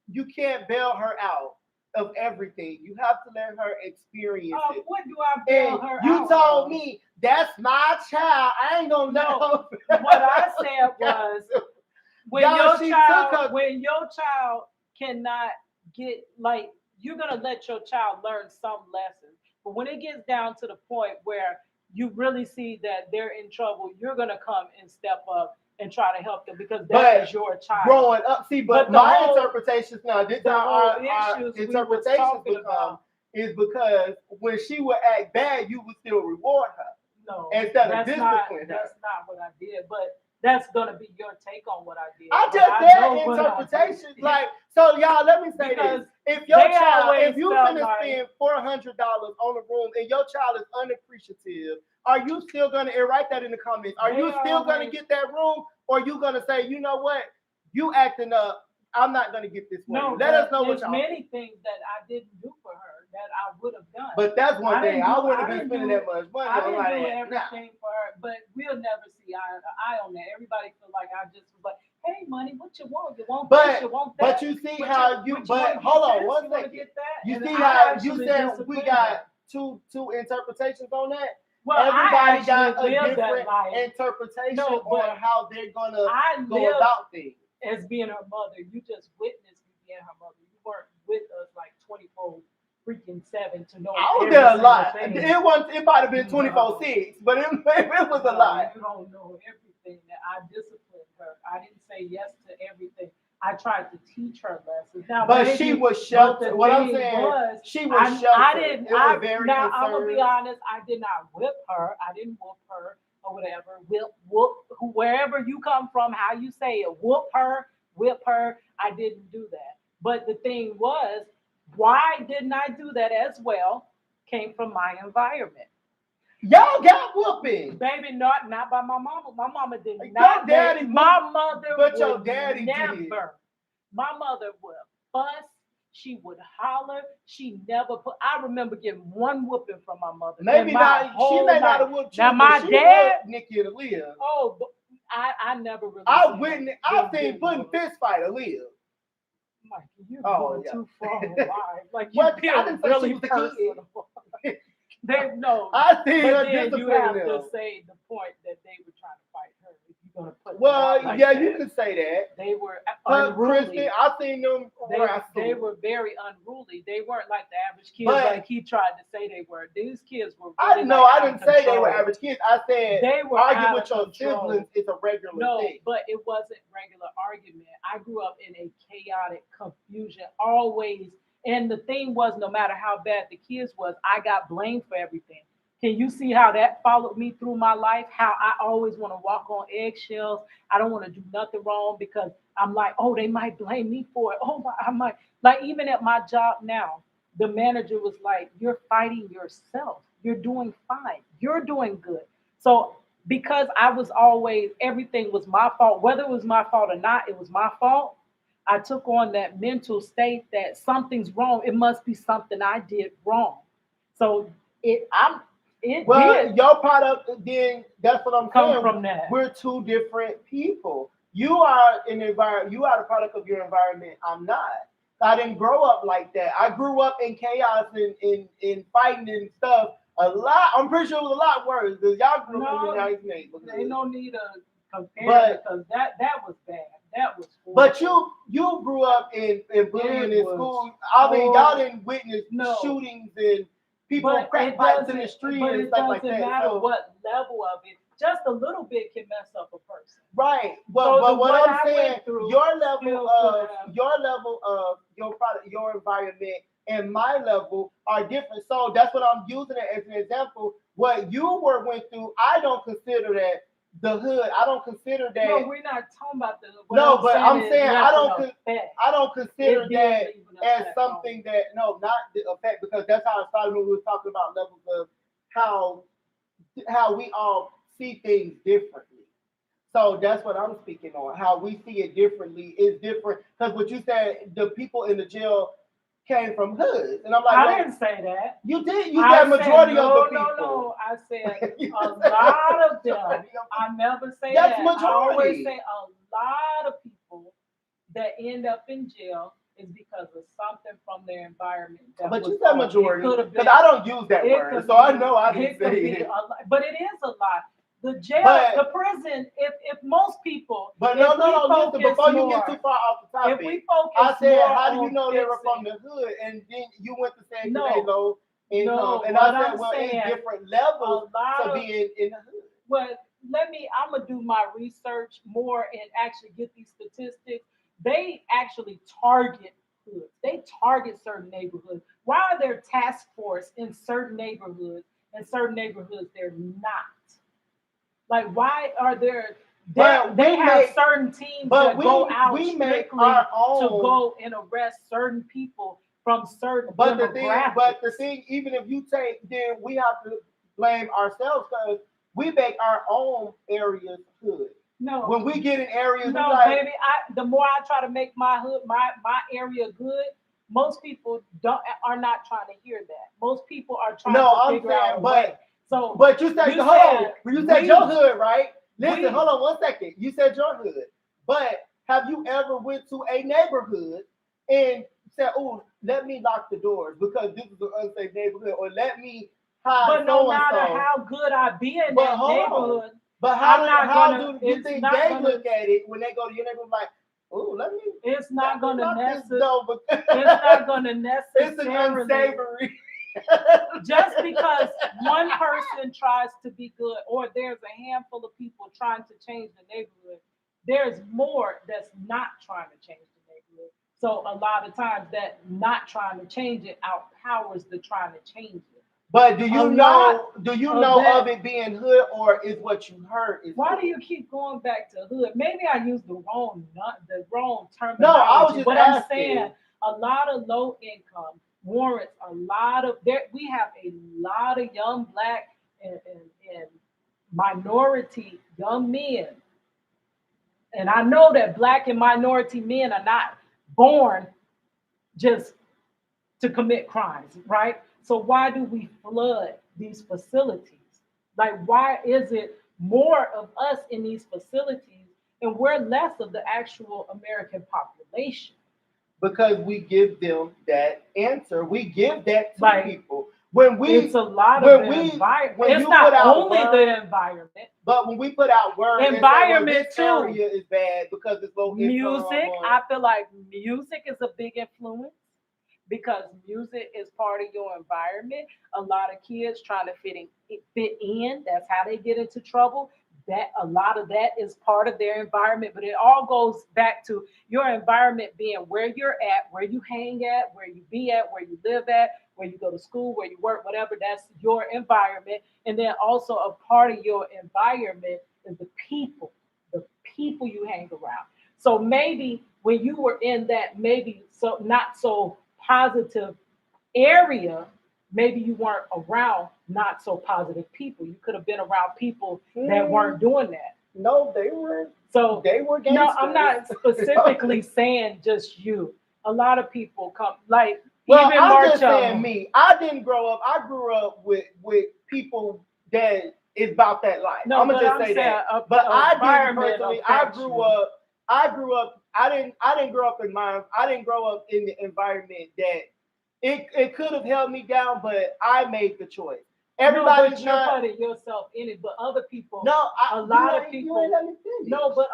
You can't bail her out of everything. You have to let her experience it. What do I bail her out? You told me that's my child. I ain't gonna know. What I said was when your child cannot get you're gonna let your child learn some lessons. But when it gets down to the point where you really see that they're in trouble, you're gonna come and step up and try to help them because that is your child. Growing up, but my interpretations now, this our interpretations become is because when she would act bad, you would still reward her. No, instead of discipline her. That's not what I did, but that's gonna be your take on what I did. I just said interpretations. So y'all, let me say this. If your child, if you finna spend $400 on a room and your child is unappreciative, are you still gonna write that in the comments? Are you still gonna get that room? Or you gonna say, you know what? You acting up. I'm not gonna get this one. No, let us know what y'all. There's many things that I didn't do for her that I would have done. But that's one thing. I wouldn't have been spending that much money. I didn't do everything for her, but we'll never see eye on that. Everybody feel like I just was like, hey, money, what you want? You want this? You want that? But you see how you. But hold on one second. You see how you said we got two interpretations on that. Well, everybody got a different interpretation on how they're gonna go about things. As being her mother, you just witnessed me being her mother. You weren't with us like 24/7 to know. I was there a lot. It might have been 24/6, but it was a lot. You don't know everything that I disciplined her. I didn't say yes to everything. I tried to teach her lessons. Now, but she was sheltered. What I'm saying, she was sheltered. I'm gonna be honest. I did not whip her. I didn't whoop her or whatever. Whoop wherever you come from, how you say it. Whoop her, whip her. I didn't do that. But the thing was, why didn't I do that as well? Came from my environment. Y'all got whooping. Baby, not by my mama. My mama did Your not. daddy My mother but would your daddy never. did. My mother would fuss. She would holler. She never put. I remember getting one whooping from my mother. Maybe not. She may not have whooped you. Now my but she dad, whooped Nikki and Aaliyah. oh, I never really. I've seen putting fist fight Aaliyah. Like you're going too far alive. Like you What? feel I didn't say she really was a kid. personal. No. I see But her then you have discipline to them. say the point that they were trying to fight her. If you're gonna put Well, like yeah, that. you can say that. They were But unruly. Kristen, I seen them wrestle. They were very unruly. They weren't like the average kids But- like he tried to say they were. These kids were. I Really know. like I didn't say they were average kids. I said They were arguing out with of your control. siblings is a regular No, thing. but it wasn't regular argument. I grew up in a chaotic confusion always. And the thing was, no matter how bad the kids was, I got blamed for everything. Can you see how that followed me through my life? How I always want to walk on eggshells. I don't want to do nothing wrong because I'm like, oh, they might blame me for it. Oh, I might. Like even at my job now, the manager was like, you're fighting yourself. You're doing fine. You're doing good. So because I was always, everything was my fault, whether it was my fault or not, it was my fault. I took on that mental state that something's wrong. It must be something I did wrong. So it did your product, then that's what I'm come saying. from that. We're two different people. You are an environment. You are the product of your environment. I'm not. I didn't grow up like that. I grew up in chaos and in fighting and stuff. A lot. I'm pretty sure it was a lot worse because y'all grew up in a nice neighborhood. Ain't no need to compare because that was bad. That was horrible. But you grew up in bullying in school. I mean, y'all didn't witness shootings and people crack fights in the street and stuff like that. It doesn't matter what level of it. Just a little bit can mess up a person. Right, but what I'm saying, your level of your product, your environment, and my level are different. So that's what I'm using it as an example. What you went through, I don't consider that the hood. I don't consider that. No, we're not talking about the hood. No, but I'm saying I don't consider that as something that not the effect, because that's how it started when we were talking about levels of how we all see things differently. So that's what I'm speaking on. How we see it differently is different. Because what you said, the people in the jail came from hoods, and I'm like, I didn't say that. You did. You said majority of the people. No. I said a lot of them. I never say that's that. Majority. I always say a lot of people that end up in jail is because of something from their environment. But you said majority because I don't use that word, so I know I didn't say it. But it is a lot. The jail, the prison. If most people, but no. Listen, before you get too far off the topic, if we focus I said, how do you on know they were from the hood? And then you went to say they low income, and I said, well, it's different levels to being in the hood. Well, I'm gonna do my research more and actually get these statistics. They actually target hoods. They target certain neighborhoods. Why are there task force in certain neighborhoods? In certain neighborhoods, they're not. Like, why are there? They have certain teams that go out strictly to go and arrest certain people from certain demographics. But the thing, even if you take, then we have to blame ourselves because we make our own areas hood. No. When we get in areas, baby. The more I try to make my hood, my area good, most people are not trying to hear that. Most people are trying to figure out a way. So, but you said your hood, right? Listen, hold on 1 second. You said your hood, but have you ever went to a neighborhood and said, "Oh, let me lock the doors because this is an unsafe neighborhood," or "Let me hide"? But no matter how good I be in that neighborhood, but how do you think they look at it when they go to your neighborhood? Like, oh, let me. It's not going to necessarily. It's an unsavory. Just because one person tries to be good, or there's a handful of people trying to change the neighborhood, there's more that's not trying to change the neighborhood. So a lot of times that not trying to change it outpowers the trying to change it. But do you know of it being hood, or is what you heard? Why do you keep going back to hood? Maybe I used the wrong terminology. No, I was just but asking. I'm saying a lot of low income warrants a lot of there. We have a lot of young Black and minority young men, and I know that Black and minority men are not born just to commit crimes, right? So why do we flood these facilities? Like, why is it more of us in these facilities and we're less of the actual American population? Because we give them that answer. We give that to Like, people. When we, it's a lot of the environment. It's not only the environment, but when we put out words, environment this area is bad because it's low music. I feel like music is a big influence because music is part of your environment. A lot of kids trying to fit in. That's how they get into trouble. That a lot of that is part of their environment, but it all goes back to your environment being where you're at, where you hang at, where you be at, where you live at, where you go to school, where you work, whatever. That's your environment. And then also a part of your environment is the people you hang around. So maybe when you were in that maybe so not so positive area, maybe you weren't around not so positive people. You could have been around people that weren't doing that. No, they were. So they were gangsters. No, I'm not specifically saying just you. A lot of people come like well, even I'm just saying me. I didn't grow up. I grew up with people that is about that life. No, I'm gonna just say that. But I didn't personally. I grew up. I didn't grow up in mine. I didn't grow up in the environment that it could have held me down, but I made the choice. Everybody's you're putting yourself in it, but other people. No, a lot of people. You ain't let me finish. No, but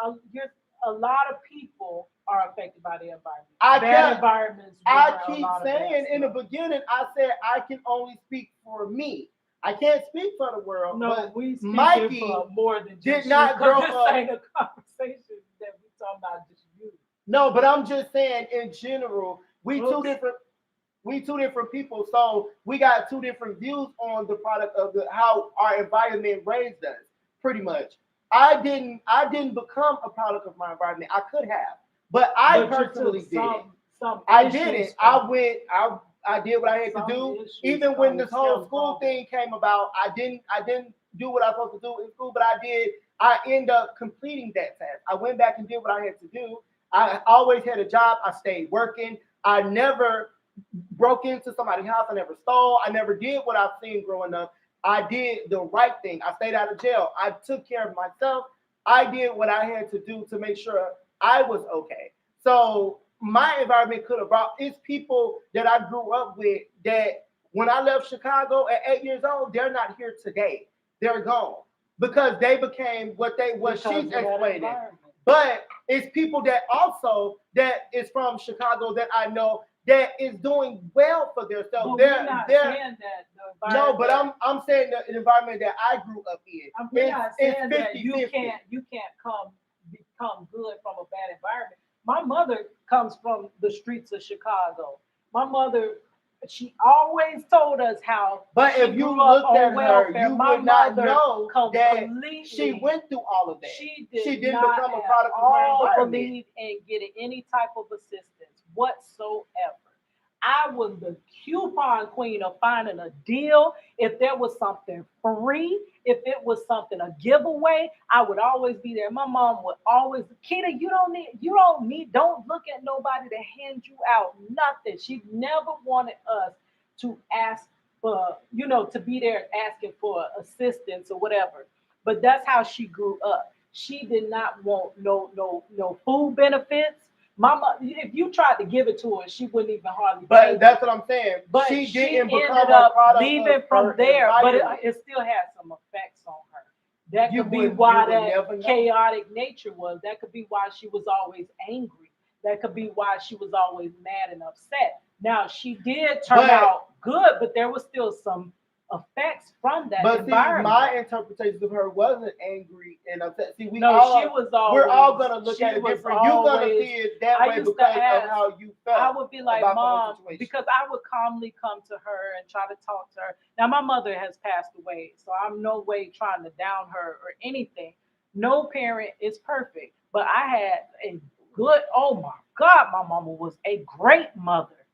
a lot of people are affected by the environment. Bad environments. I keep saying in the beginning, I said I can only speak for me. I can't speak for the world. No, but we speak Mikey for more than just did not grow this up. ain't a conversation that we talking about just you. No, but I'm just saying in general, we two different people, so we got two different views on the product of how our environment raised us. Pretty much, I didn't become a product of my environment. I could have, but I personally didn't. I didn't. I did what I had to do. Even when this whole school thing came about, I didn't do what I was supposed to do in school, but I did. I ended up completing that task. I went back and did what I had to do. I always had a job. I stayed working. I never broke into somebody's house. I never stole. I never did what I've seen growing up. I did the right thing. I stayed out of jail. I took care of myself. I did what I had to do to make sure I was okay. So my environment could have brought it's people that I grew up with that when I left Chicago at 8 years old, they're not here today. They're gone because they became what she's explaining. But it's people that also that is from Chicago that I know that is doing well for themselves. We're not saying that the environment. No, but I'm saying the environment that I grew up in. We're not saying that you can't become good from a bad environment. My mother comes from the streets of Chicago. My mother, she always told us how. But if you looked at her, you would not know that she went through all of that. She didn't become a product of her environment. Believe in getting any type of assistance whatsoever. I was the coupon queen of finding a deal. If there was something free, if it was something, a giveaway, I would always be there. My mom would always, Kita, don't look at nobody to hand you out nothing. She never wanted us to ask for, to be there asking for assistance or whatever. But that's how she grew up. She did not want no food benefits. Mama, if you tried to give it to her, she wouldn't even hardly. But that's what I'm saying. But she didn't become a product leaving from there, but it still had some effects on her. That could be why that chaotic nature was. That could be why she was always angry. That could be why she was always mad and upset. Now she did turn out good, but there was still some effects from that environment. See, my interpretation of her wasn't angry and upset. See, she was always. We're all gonna look at it different. You're gonna see it that way because of how you felt. I would be like, Mom, because I would calmly come to her and try to talk to her. Now, my mother has passed away, so I'm no way trying to down her or anything. No parent is perfect, but I had a good. Oh my God, my mama was a great mother.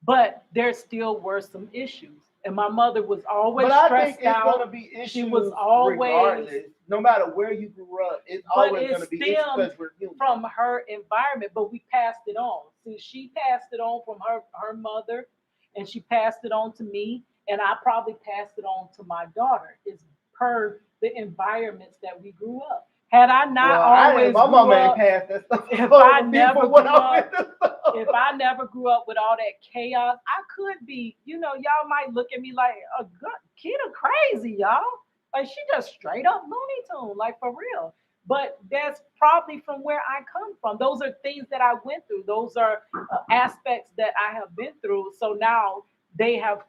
But there still were some issues. And my mother was always But I stressed think it's out. gonna be issues She was always, regardless, no matter where you grew up. It's but always it gonna be issues stemmed because we're human. from her environment, but we passed it on. See, she passed it on from her mother, and she passed it on to me, and I probably passed it on to my daughter. It's per the environments that we grew up. Had I not always my mama grew ain't up, passed that stuff. if I on me never from what grew I up, went through. if I never grew up with all that chaos, I could be, y'all might look at me like a good kid or crazy, y'all. Like she just straight up Looney Tune, like for real. But that's probably from where I come from. Those are things that I went through. Those are aspects that I have been through. So now they have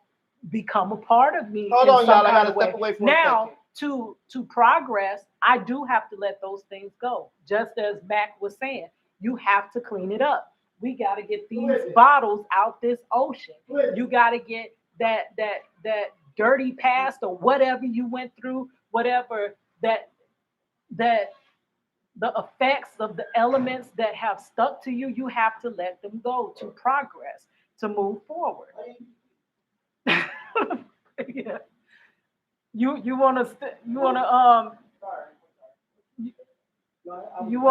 become a part of me. Hold in on, some y'all. I kind gotta of way. step away for a Now, second. to progress, I do have to let those things go. Just as Mac was saying, you have to clean it up. We got to get these bottles out this ocean. You got to get that dirty past or whatever you went through, whatever that the effects of the elements that have stuck to you, you have to let them go to progress, to move forward. Yeah. You want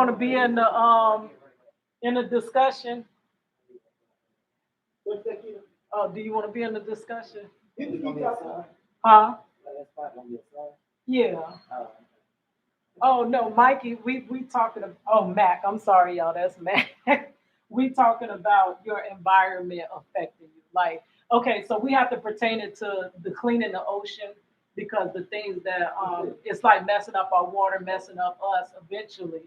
to be in the discussion? Oh, do you want to be in the discussion? Huh? Yeah. Oh no, Mikey, we talking about, oh Mac, I'm sorry y'all, that's Mac. We talking about your environment affecting you. Like, okay, so we have to pertain it to the cleaning the ocean, because the things that it's like messing up our water, messing up us eventually.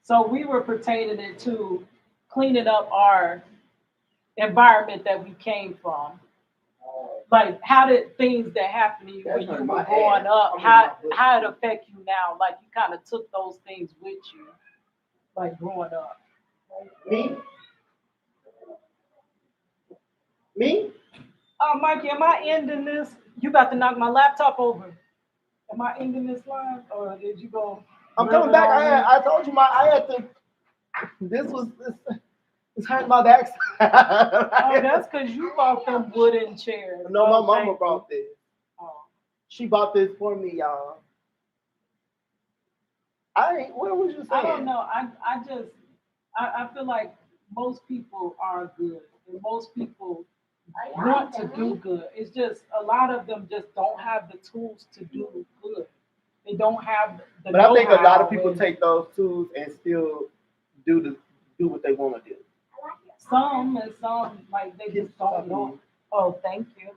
So we were pertaining it to cleaning up our environment that we came from. Like, how did things that happened to you when you were growing up, how it affect you now? Like, you kind of took those things with you, like growing up. Me? Mikey, am I ending this? You about to knock my laptop over. Am I ending this live, or did you go? I'm coming back. I told you I had to. This hurt my back. Oh, that's because you bought them wooden chairs. No, my mama brought this. Oh. She bought this for me, y'all. What was you saying? I don't know. I feel like most people are good, and most people want to do good. It's just a lot of them just don't have the tools to do good. They don't have the. But I think a lot of people take those tools and still do what they want to do. Some like they just don't know. Oh, thank you.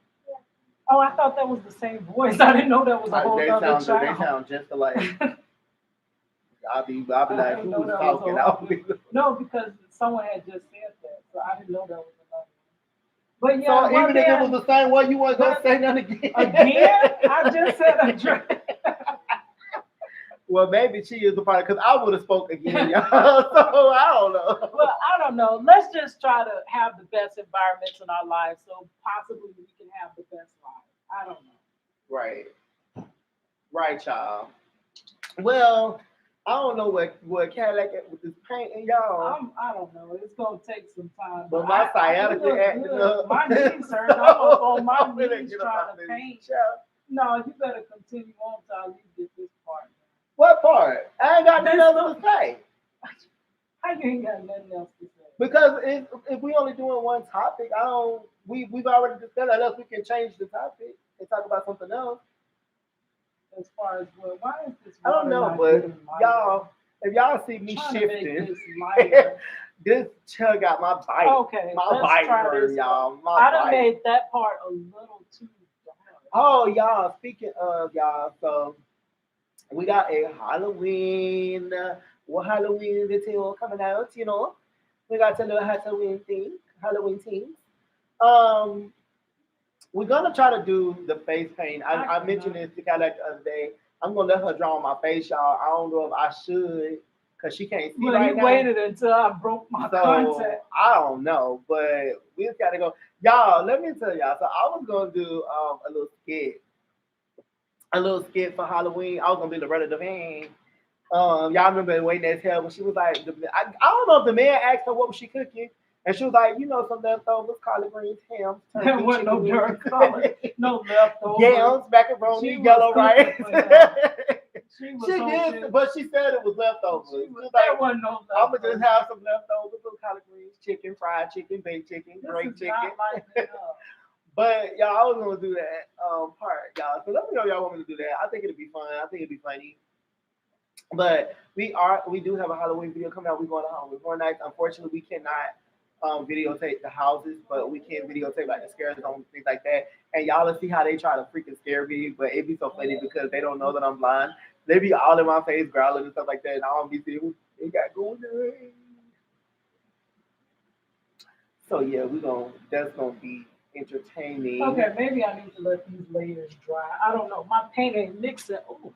Oh, I thought that was the same voice. I didn't know that was a whole other child. They sound just alike. I'll be like, who was talking? No, because someone had just said that, so I didn't know that was another one. But yeah, so even if it was the same one, you weren't gonna say nothing again. Again? I just said a drink. Well, maybe she is the part, because I would have spoke again, y'all. So I don't know. Well, I don't know. Let's just try to have the best environments in our lives, so possibly we can have the best lives. I don't know. Right, y'all. Well, I don't know what Cadillac with this paint and y'all. I don't know. It's gonna take some time. But my sciatica acting up. My knees hurt. I'm up on my knees trying to paint. No, you better continue on till you get this part. What part? I ain't got nothing else to say. How you ain't got nothing else to say? Because if we only doing one topic, we've already discussed, unless we can change the topic and talk about something else. As far as what? Why is this? I don't know, but y'all, if y'all see me shifting, this chug got my bite. Okay, my bite hurt, y'all. I done made that part a little too dark. Oh, y'all, speaking of y'all, so we got a Halloween video coming out, We got a little Halloween theme. We're gonna try to do the face paint. I mentioned this to Cadillac the other day. I'm gonna let her draw on my face, y'all. I don't know if I should, because she can't see right now. Well, you waited until I broke my contact. I don't know, but we just gotta go. Y'all, let me tell y'all. So I was gonna do a little skit for Halloween. I was gonna be the relative hand, Y'all remember Waiting Exhale when she was like, I don't know if the man asked her what was she cooking, and she was like, you know, some leftovers, collard greens, ham, turkey, There wasn't no chicken dark wings, color, no leftovers. yams, She macaroni, was yellow cooking rice. for him. She was She so did, good. but she said it was leftovers. She She was, was there like, wasn't no I'm gonna leftovers. just have some leftovers, some collard greens, chicken, fried chicken, baked chicken, This grilled is chicken. not lighting up. But y'all, I was gonna do that part, y'all. So let me know if y'all want me to do that. I think it'd be fun. I think it'd be funny. But we do have a Halloween video coming out. We're going to Halloween Horror Nights. Unfortunately, we cannot videotape the houses, but we can videotape like the scare zones, things like that. And y'all will see how they try to freaking scare me, but it'd be so funny because they don't know that I'm blind. They be all in my face, growling and stuff like that, and I don't be seeing what they got going on. So yeah, that's gonna be entertaining. Okay, maybe I need to let these layers dry. I don't know. My paint ain't mixing. Ooh,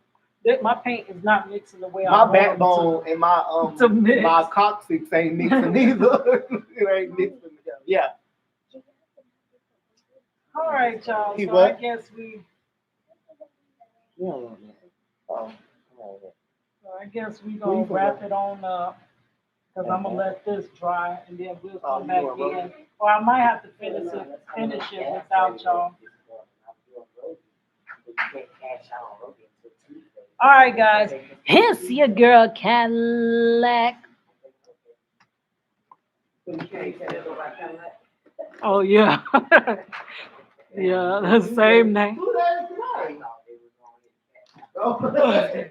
my paint is not mixing the way I My want it backbone and my to mix. my coccyx ain't mixing either. It ain't mixing together. Yeah. All right, y'all. He So what? I guess we. Yeah. Oh, come on. So I guess we gonna wrap it on up because I'm gonna let this dry and then we'll come back in. Or I might have to finish it without y'all. All right, guys. Here's your girl Cadillac. Oh yeah, yeah, the same name. Who that is tonight?